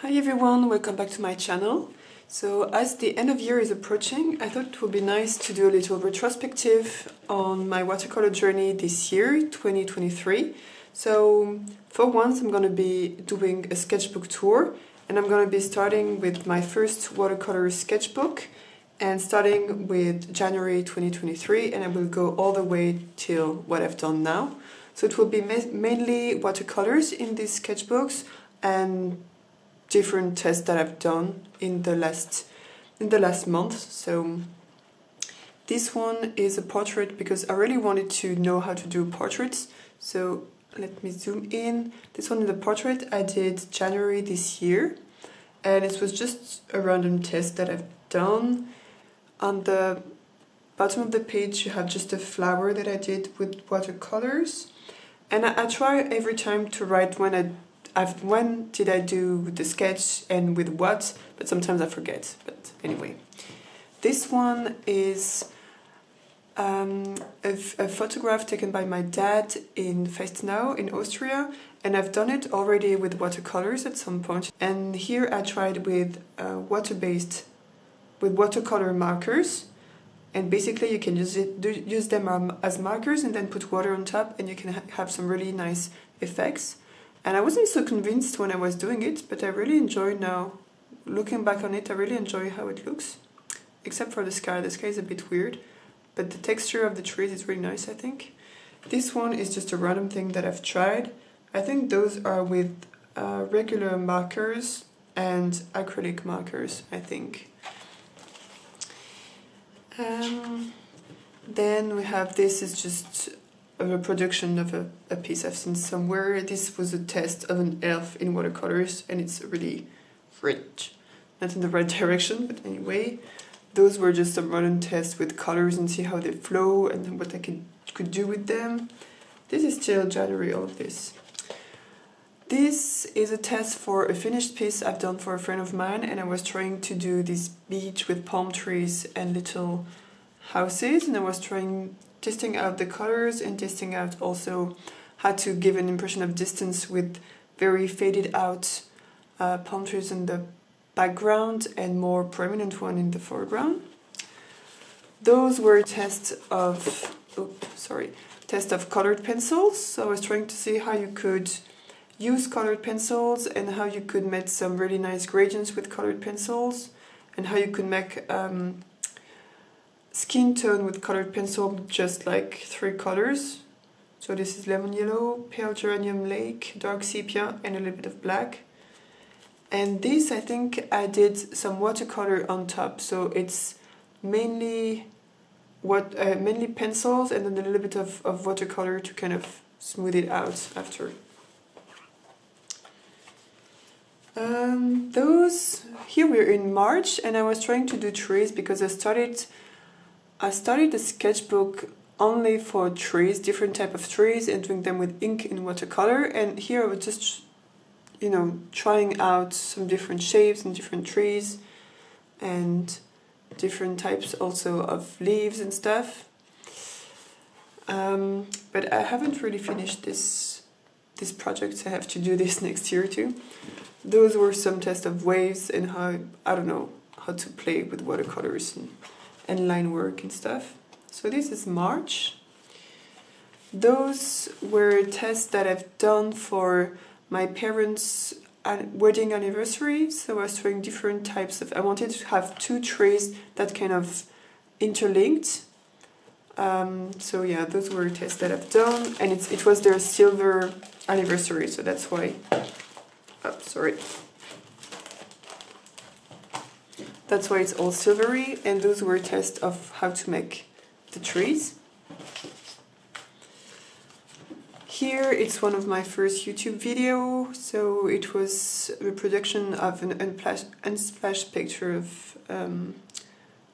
Hi everyone, welcome back to my channel. So as the end of year is approaching, I thought it would be nice to do a little retrospective on my watercolor journey this year, 2023. So for once I'm going to be doing a sketchbook tour, and I'm going to be starting with my first watercolor sketchbook and starting with January 2023, and I will go all the way till what I've done now. So it will be mainly watercolors in these sketchbooks and different tests that I've done in the last month. So this one is a portrait because I really wanted to know how to do portraits. So let me zoom in. This one is a portrait I did January this year, and it was just a random test that I've done. On the bottom of the page you have just a flower that I did with watercolors, and I try every time to write when did I do the sketch and with what, but sometimes I forget. But anyway, this one is a photograph taken by my dad in Festenau in Austria, and I've done it already with watercolors at some point. And here I tried with watercolor markers, and basically you can use them as markers and then put water on top, and you can have some really nice effects. And I wasn't so convinced when I was doing it, but I really enjoy now. Looking back on it, I really enjoy how it looks. Except for the sky. The sky is a bit weird, but the texture of the trees is really nice, I think. This one is just a random thing that I've tried. I think those are with regular markers and acrylic markers, I think. Then we have this is just a reproduction of a piece I've seen somewhere. This was a test of an elf in watercolors, and it's really rich. Not in the right direction, but anyway. Those were just some random tests with colors and see how they flow and what I could do with them. This is still January, all of this. This is a test for a finished piece I've done for a friend of mine, and I was trying to do this beach with palm trees and little houses, and I was testing out the colors and testing out also how to give an impression of distance with very faded out palm trees in the background and more prominent one in the foreground. Those were tests of colored pencils. So I was trying to see how you could use colored pencils and how you could make some really nice gradients with colored pencils, and how you could make skin tone with colored pencil, just like 3 colors. So this is lemon yellow, pale geranium lake, dark sepia, and a little bit of black. And this, I think I did some watercolor on top, so it's mainly pencils and then a little bit of watercolor to kind of smooth it out after. Here we're in March, and I was trying to do trees because I started a sketchbook only for trees, different type of trees, and doing them with ink and watercolor. And here I was just, trying out some different shapes and different trees and different types also of leaves and stuff. But I haven't really finished this project. I have to do this next year too. Those were some tests of waves and how to play with watercolors and line work and stuff. So this is March. Those were tests that I've done for my parents' wedding anniversary. So I was trying different types of, I wanted to have 2 trees that kind of interlinked. So yeah, those were tests that I've done, and it was their silver anniversary, so that's why. That's why it's all silvery, and those were tests of how to make the trees. Here it's one of my first YouTube video, so it was a reproduction of an unsplashed picture of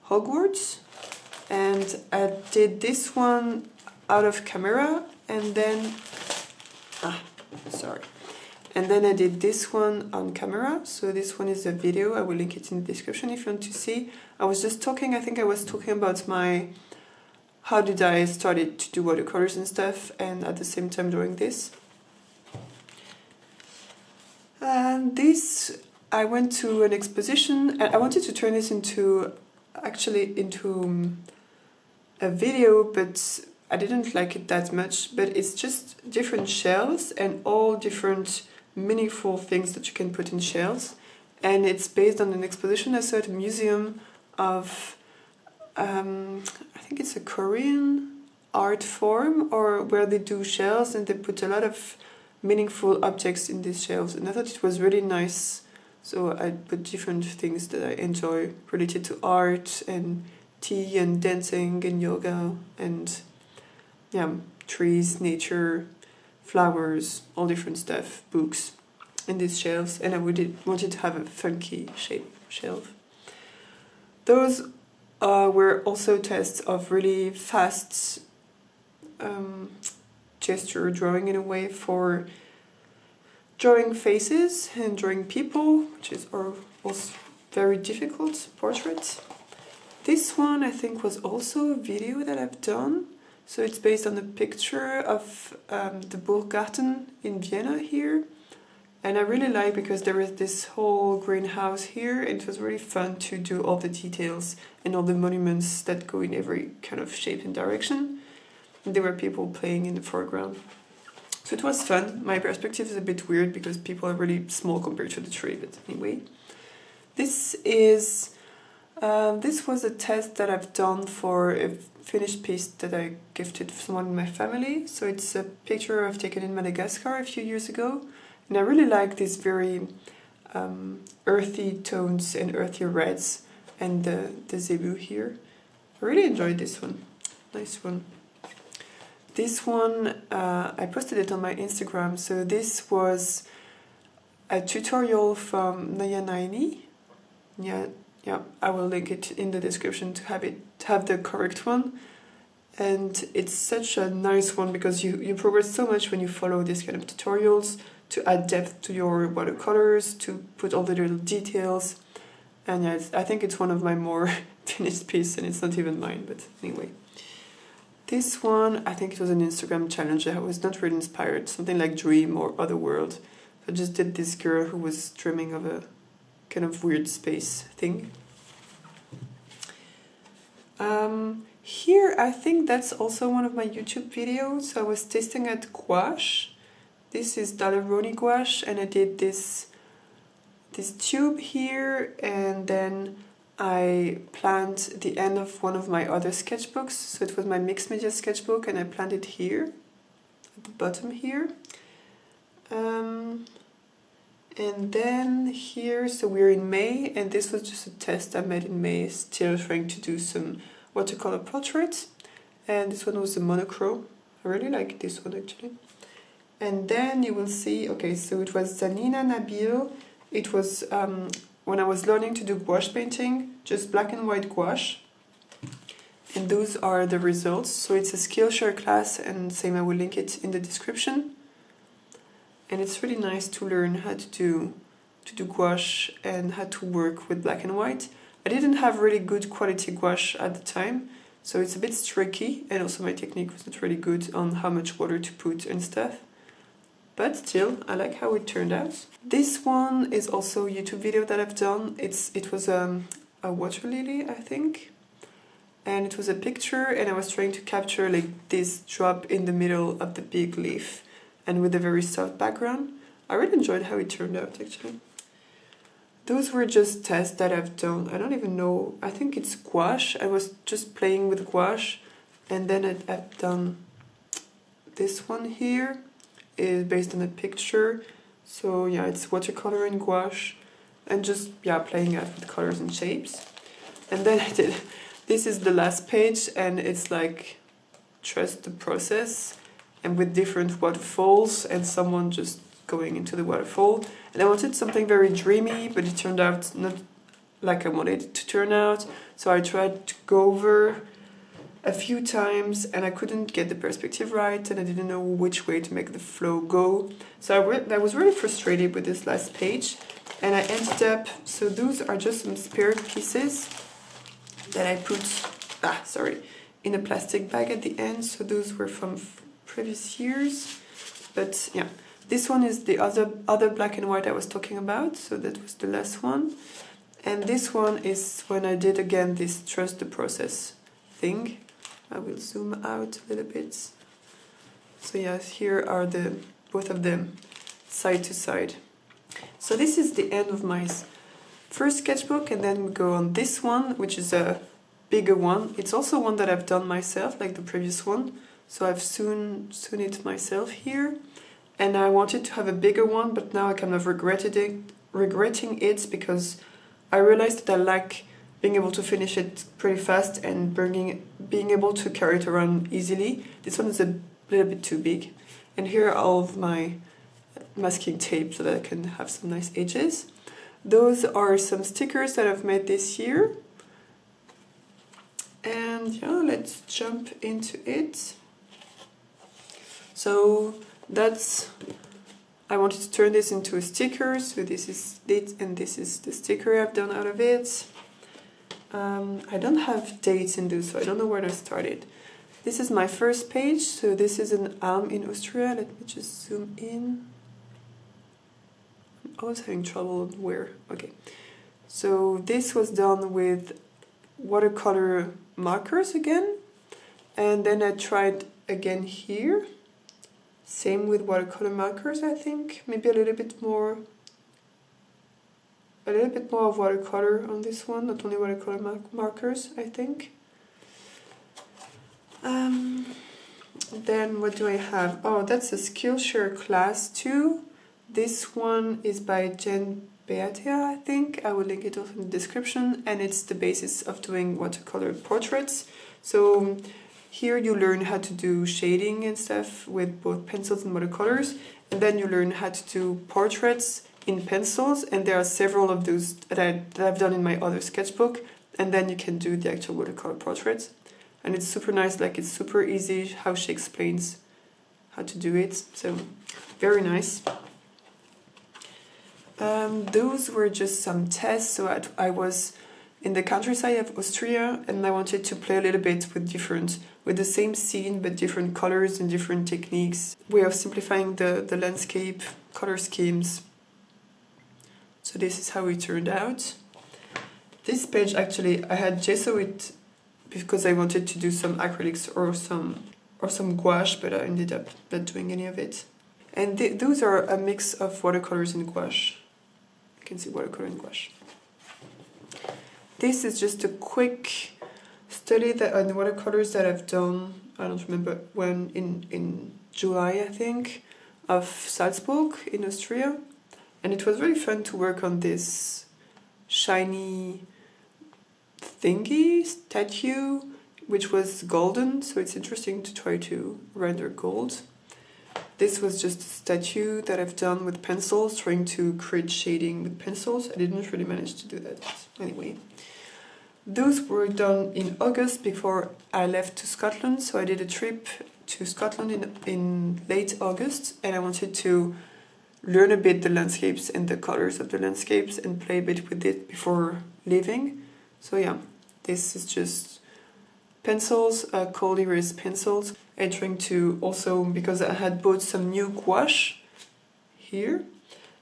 Hogwarts, and I did this one out of camera, and then and then I did this one on camera. So this one is a video. I will link it in the description if you want to see. I was just talking, I think I was talking about how did I started to do watercolors and stuff, and at the same time doing this. And this I went to an exposition and I wanted to turn this into a video, but I didn't like it that much. But it's just different shells and all different meaningful things that you can put in shells. And it's based on an exposition I saw at a museum of, I think it's a Korean art form, or where they do shells and they put a lot of meaningful objects in these shells. And I thought it was really nice. So I put different things that I enjoy related to art and tea and dancing and yoga and trees, nature, flowers, all different stuff, books in these shelves. And I wanted to have a funky shape shelf. Those were also tests of really fast gesture drawing, in a way, for drawing faces and drawing people, which is also very difficult, portraits. This one I think was also a video that I've done. So it's based on a picture of the Burggarten in Vienna here. And I really like, because there is this whole greenhouse here. It was really fun to do all the details and all the monuments that go in every kind of shape and direction. And there were people playing in the foreground. So it was fun. My perspective is a bit weird because people are really small compared to the tree, but anyway. This was a test that I've done for a finished piece that I gifted someone in my family. So it's a picture I've taken in Madagascar a few years ago. And I really like these very earthy tones and earthy reds and the zebu here. I really enjoyed this one. Nice one. This one, I posted it on my Instagram. So this was a tutorial from Naya Naini. Yeah, I will link it in the description to have the correct one. And it's such a nice one because you progress so much when you follow these kind of tutorials, to add depth to your watercolors, to put all the little details. And yeah, I think it's one of my more finished pieces, and it's not even mine, but anyway. This one, I think it was an Instagram challenge. I was not really inspired, something like Dream or Otherworld. So I just did this girl who was dreaming of a kind of weird space thing. Here, I think that's also one of my YouTube videos. I was testing at gouache. This is Daleroni gouache, and I did this tube here, and then I planned the end of one of my other sketchbooks. So it was my mixed media sketchbook, and I planned it here, at the bottom here. And then here, so we're in May, and this was just a test I made in May, still trying to do some watercolor portraits. And this one was a monochrome. I really like this one, actually. And then you will see, okay, so it was Zanina Nabil. It was when I was learning to do gouache painting, just black and white gouache. And those are the results. So it's a Skillshare class, and same, I will link it in the description. And it's really nice to learn how to do gouache and how to work with black and white. I didn't have really good quality gouache at the time, so it's a bit tricky, and also my technique was not really good on how much water to put and stuff. But still, I like how it turned out. This one is also a YouTube video that I've done. It was a water lily, I think. And it was a picture, and I was trying to capture like this drop in the middle of the big leaf, and with a very soft background. I really enjoyed how it turned out, actually. Those were just tests that I've done. I don't even know, I think it's gouache. I was just playing with gouache, and then I've done this one here. Is based on a picture. So yeah, it's watercolor and gouache, and just playing out with colors and shapes. And then I did, this is the last page, and it's like trust the process, and with different waterfalls and someone just going into the waterfall. And I wanted something very dreamy, but it turned out not like I wanted it to turn out. So I tried to go over a few times, and I couldn't get the perspective right, and I didn't know which way to make the flow go. So I was really frustrated with this last page, and I ended up, so those are just some spare pieces that I put, in a plastic bag at the end. So those were from previous years, but yeah, This one is the other black and white I was talking about, so that was the last one. And this one is when I did again this trust the process thing. I will zoom out a little bit. So yes, here are both of them side to side. So this is the end of my first sketchbook, and then we go on this one, which is a bigger one. It's also one that I've done myself, like the previous one. So I've sewn it myself here. And I wanted to have a bigger one, but now I kind of regretting it because I realized that I like being able to finish it pretty fast and being able to carry it around easily. This one is a little bit too big. And here are all of my masking tape so that I can have some nice edges. Those are some stickers that I've made this year. And yeah, let's jump into it. So I wanted to turn this into a sticker, so this is it and this is the sticker I've done out of it. I don't have dates in those, so I don't know where to start it. This is my first page, so this is an Alm in Austria. Let me just zoom in. I'm always having trouble where, okay. So this was done with watercolor markers again, and then I tried again here. Same with watercolor markers, I think. Maybe a little bit more of watercolor on this one, not only watercolor markers, I think. Then what do I have? Oh, that's a Skillshare class too. This one is by Jen Beatea, I think. I will link it also in the description, and it's the basis of doing watercolor portraits. So here you learn how to do shading and stuff with both pencils and watercolors, and then you learn how to do portraits in pencils, and there are several of those that I've done in my other sketchbook, and then you can do the actual watercolor portraits. And it's super nice, like it's super easy how she explains how to do it, so very nice. Those were just some tests, so I was in the countryside of Austria, and I wanted to play a little bit with the same scene but different colors and different techniques, way of simplifying the landscape, color schemes. So this is how it turned out. This page actually I had gesso it because I wanted to do some acrylics or some gouache, but I ended up not doing any of it. And those are a mix of watercolors and gouache. You can see watercolor and gouache. This is just a quick study on watercolors that I've done, I don't remember when, in July I think, of Salzburg in Austria. And it was really fun to work on this shiny thingy, statue, which was golden, so it's interesting to try to render gold. This was just a statue that I've done with pencils, trying to create shading with pencils. I didn't really manage to do that, anyway. Those were done in August before I left to Scotland, so I did a trip to Scotland in late August, and I wanted to learn a bit the landscapes and the colors of the landscapes and play a bit with it before leaving. So yeah, this is just pencils, cold erase pencils, and trying to also, because I had bought some new gouache here,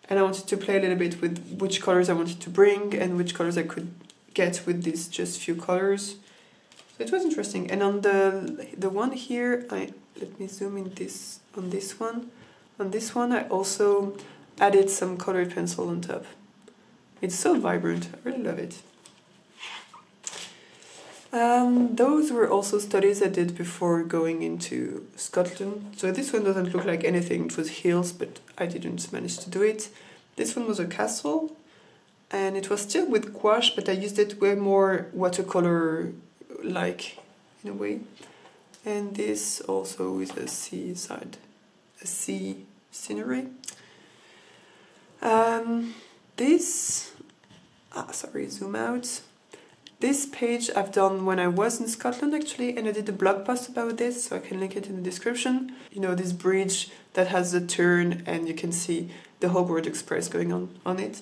and I wanted to play a little bit with which colors I wanted to bring and which colors I could get with these just few colors. So it was interesting. And on the one here, let me zoom in on this one. On this one I also added some colored pencil on top. It's so vibrant, I really love it. Those were also studies I did before going into Scotland. So this one doesn't look like anything, it was hills, but I didn't manage to do it. This one was a castle, and it was still with gouache, but I used it way more watercolor-like in a way. And this also is a seaside, a sea scenery. Zoom out. This page I've done when I was in Scotland actually, and I did a blog post about this, so I can link it in the description. You know, this bridge that has a turn and you can see the Hogwarts Express going on it.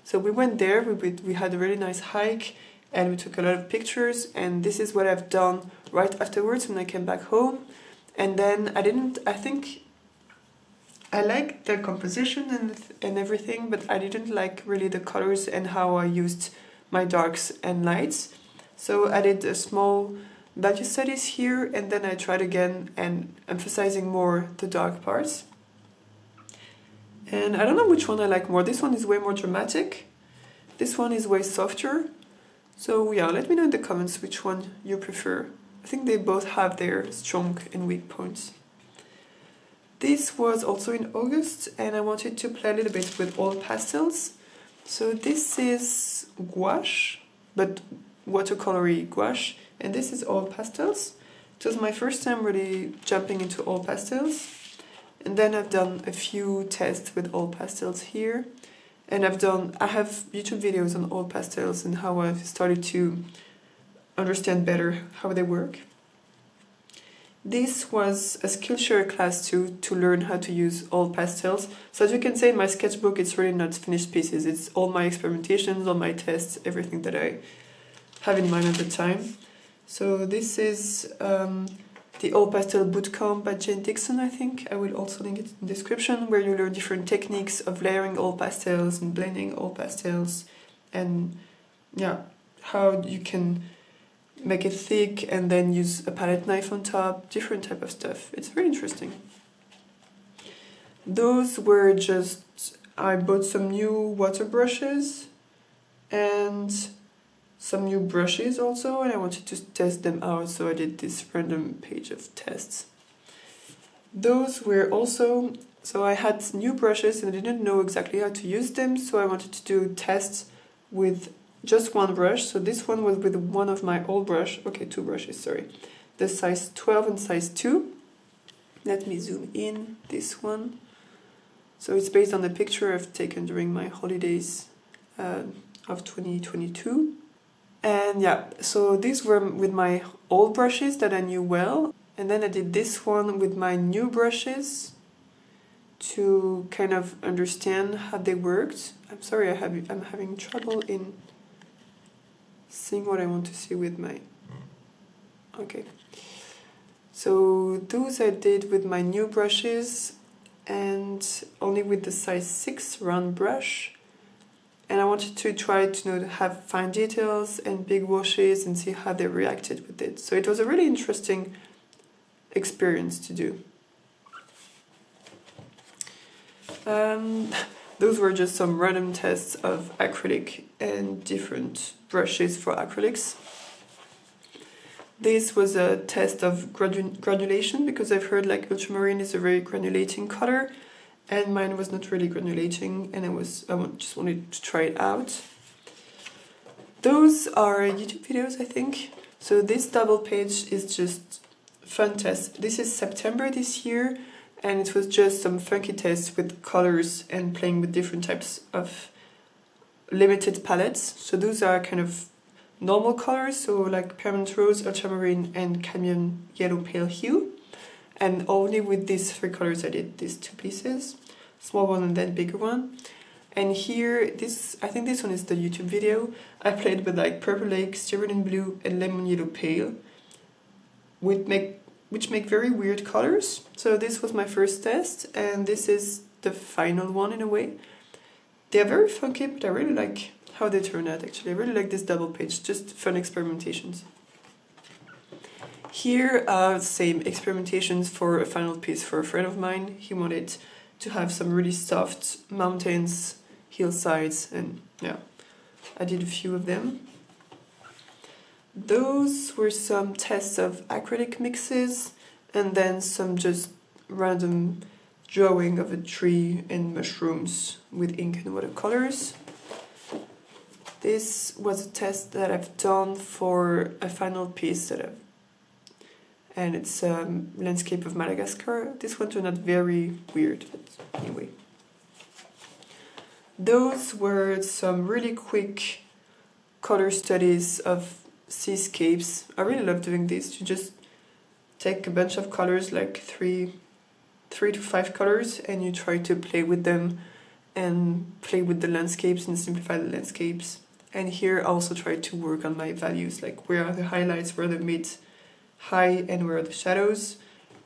So we went there, we had a really nice hike, and we took a lot of pictures, and this is what I've done right afterwards when I came back home. And then I I liked the composition and everything, but I didn't like really the colors and how I used my darks and lights. So I did a small value studies here, and then I tried again and emphasizing more the dark parts. And I don't know which one I like more. This one is way more dramatic. This one is way softer. So yeah, let me know in the comments which one you prefer. I think they both have their strong and weak points. This was also in August, and I wanted to play a little bit with all pastels. So this is gouache, but watercolory gouache, and this is all pastels. It was my first time really jumping into all pastels. And then I've done a few tests with all pastels here. And I have YouTube videos on all pastels and how I've started to understand better how they work. This was a Skillshare class to learn how to use all pastels. So as you can see in my sketchbook, it's really not finished pieces. It's all my experimentations, all my tests, everything that I have in mind at the time. So this is the All Pastel Bootcamp by Jane Dixon, I think. I will also link it in the description, where you learn different techniques of layering all pastels and blending all pastels. And yeah, how you can make it thick and then use a palette knife on top, different type of stuff. It's very interesting. Those were just, I bought some new water brushes and some new brushes also, and I wanted to test them out, so I did this random page of tests. Those were also, so I had new brushes and I didn't know exactly how to use them, so I wanted to do tests with just one brush. So this one was with one of my old brush, okay, two brushes, sorry. The size 12 and size 2. Let me zoom in, this one. So it's based on the picture I've taken during my holidays of 2022. And yeah, so these were with my old brushes that I knew well. And then I did this one with my new brushes to kind of understand how they worked. I'm sorry, I'm having trouble in seeing what I want to see with my... Okay. So those I did with my new brushes and only with the size 6 round brush. And I wanted to try to have fine details and big washes and see how they reacted with it. So it was a really interesting experience to do. Those were just some random tests of acrylic and different brushes for acrylics. This was a test of granulation, because I've heard like ultramarine is a very granulating color, and mine was not really granulating, and I just wanted to try it out. Those are YouTube videos, I think. So this double page is just fun tests. This is September this year, and it was just some funky tests with colors and playing with different types of limited palettes. So those are kind of normal colors, so like Permanent Rose, Ultramarine, and Cadmium Yellow Pale Hue. And only with these 3 colors I did these 2 pieces, small one and then bigger one. And here, I think this one is the YouTube video. I played with like Purple Lake, Cerulean Blue, and Lemon Yellow Pale, which make very weird colors. So this was my first test, and this is the final one in a way. They are very funky, but I really like how they turn out actually. I really like this double page, just fun experimentations. Here are same experimentations for a final piece for a friend of mine. He wanted to have some really soft mountains, hillsides, and yeah, I did a few of them. Those were some tests of acrylic mixes, and then some just random drawing of a tree and mushrooms with ink and watercolors. This was a test that I've done for a final piece and it's a landscape of Madagascar. This one turned out very weird, but anyway. Those were some really quick color studies of seascapes. I really love doing this. You just take a bunch of colors, like three to 5 colors, and you try to play with them and play with the landscapes and simplify the landscapes. And here I also try to work on my values, like where are the highlights, where are the mid, high, and where are the shadows.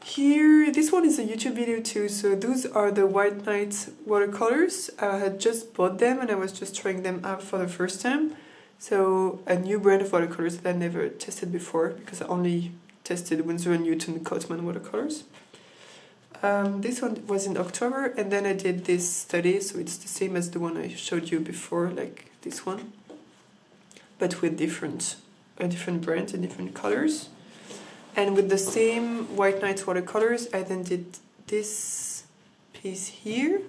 Here, this one is a YouTube video too, so those are the White Night watercolors. I had just bought them and I was just trying them out for the first time. So a new brand of watercolors that I never tested before because I only tested Winsor & Newton Cotman watercolors. This one was in October, and then I did this study, so it's the same as the one I showed you before, like this one, but with different brands and different colors. And with the same White Night watercolors, I then did this piece here.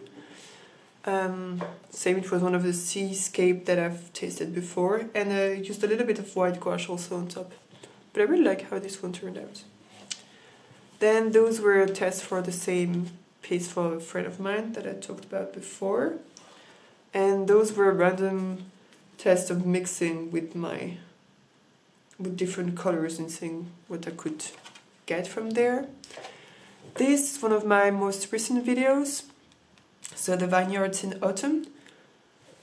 Same, it was one of the seascape that I've tasted before, and I used a little bit of white gouache also on top. But I really like how this one turned out. Then those were a test for the same piece for a friend of mine that I talked about before. And those were a random test of mixing with different colors and seeing what I could get from there. This is one of my most recent videos. So the vineyards in autumn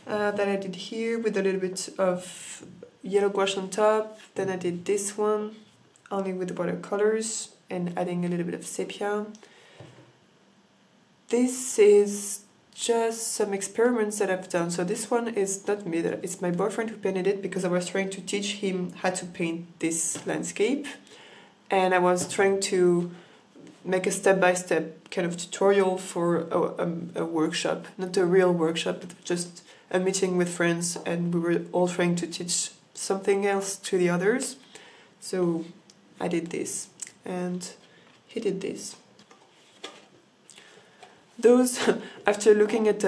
that I did here with a little bit of yellow gouache on top. Then I did this one only with the watercolors and adding a little bit of sepia. This is just some experiments that I've done. So this one is not me, it's my boyfriend who painted it because I was trying to teach him how to paint this landscape. And I was trying to make a step-by-step kind of tutorial for a workshop. Not a real workshop, but just a meeting with friends, and we were all trying to teach something else to the others. So I did this, and he did this. Those, after looking at,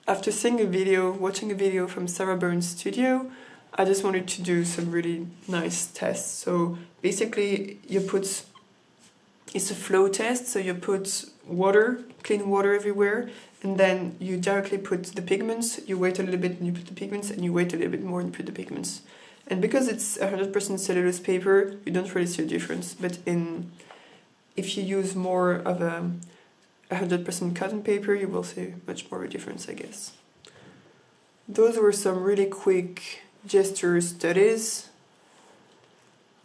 after seeing a video, watching a video from Sarah Byrne's studio, I just wanted to do some really nice tests. So basically it's a flow test, so you put water, clean water everywhere, and then you directly put the pigments, you wait a little bit and you put the pigments, and you wait a little bit more and you put the pigments. And because it's 100% cellulose paper, you don't really see a difference. But if you use more of a 100% cotton paper, you will see much more of a difference, I guess. Those were some really quick gesture studies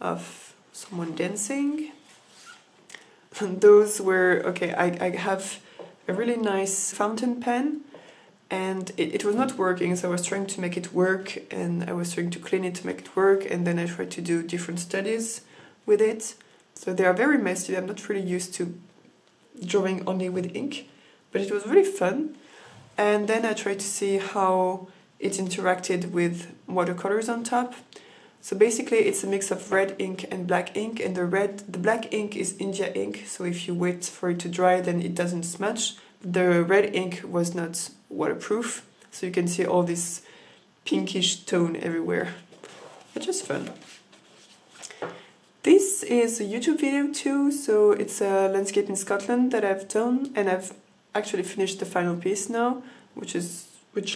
of someone dancing. And those were, okay, I have a really nice fountain pen, and it was not working, so I was trying to make it work, and I was trying to clean it to make it work, and then I tried to do different studies with it. So they are very messy. I'm not really used to drawing only with ink, but it was really fun. And then I tried to see how it interacted with watercolors on top. So basically it's a mix of red ink and black ink, and the black ink is India ink, so if you wait for it to dry then it doesn't smudge. The red ink was not waterproof, so you can see all this pinkish tone everywhere. It's just fun. This is a YouTube video too, so it's a landscape in Scotland that I've done, and I've actually finished the final piece now, which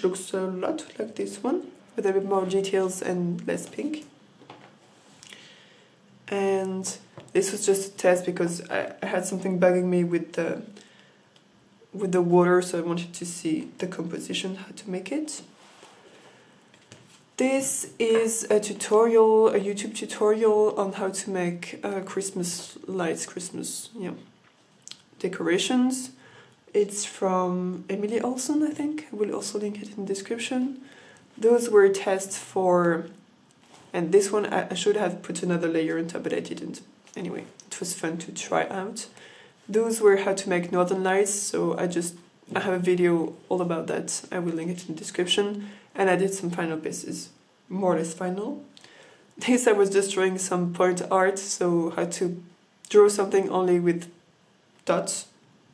looks a lot like this one, with a bit more details and less pink. And this was just a test because I had something bugging me with the water, so I wanted to see the composition, how to make it. This is a tutorial, a YouTube tutorial on how to make Christmas lights, decorations. It's from Emily Olson, I think. I will also link it in the description. Those were tests for, and this one I should have put another layer on top, but I didn't. Anyway, it was fun to try out. Those were how to make northern lights, so I have a video all about that. I will link it in the description. And I did some final pieces, more or less final. This I was just drawing some point art, so how to draw something only with dot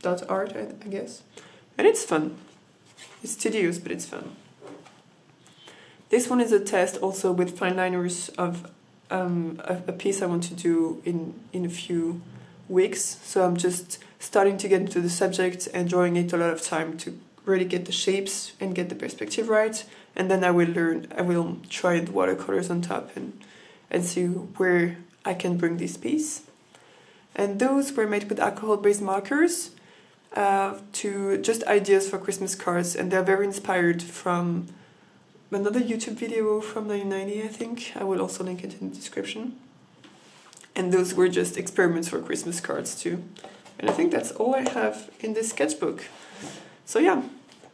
art, I guess. And it's fun. It's tedious, but it's fun. This one is a test also with fine liners of a piece I want to do in a few weeks. So I'm just starting to get into the subject and drawing it a lot of time to really get the shapes and get the perspective right. And then I will try the watercolors on top and see where I can bring this piece. And those were made with alcohol-based markers to just ideas for Christmas cards, and they're very inspired from another YouTube video from 1990, I think. I will also link it in the description. And those were just experiments for Christmas cards too. And I think that's all I have in this sketchbook. So yeah,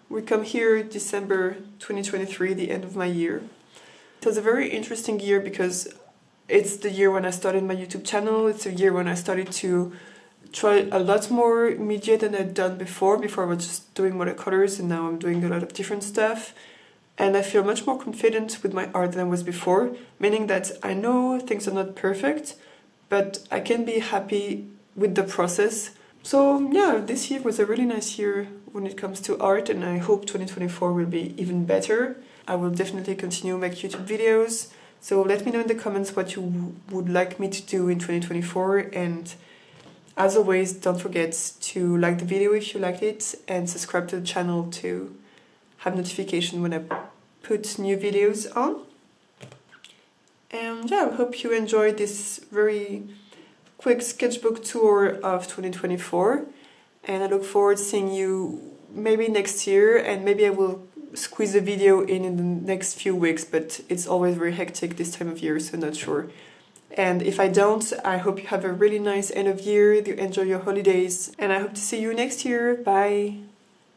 we come here December 2023, the end of my year. It was a very interesting year because it's the year when I started my YouTube channel. It's a year when I started to try a lot more media than I'd done before. Before I was just doing watercolors, and now I'm doing a lot of different stuff. And I feel much more confident with my art than I was before, meaning that I know things are not perfect, but I can be happy with the process. So yeah, this year was a really nice year when it comes to art, and I hope 2024 will be even better. I will definitely continue make YouTube videos. So let me know in the comments what you would like me to do in 2024, and as always, don't forget to like the video if you liked it and subscribe to the channel to have notification when I put new videos on. And yeah, I hope you enjoyed this very quick sketchbook tour of 2024, and I look forward to seeing you maybe next year, and maybe I will squeeze a video in the next few weeks, but it's always very hectic this time of year, so not sure. And if I don't, I hope you have a really nice end of year, you enjoy your holidays, and I hope to see you next year. Bye!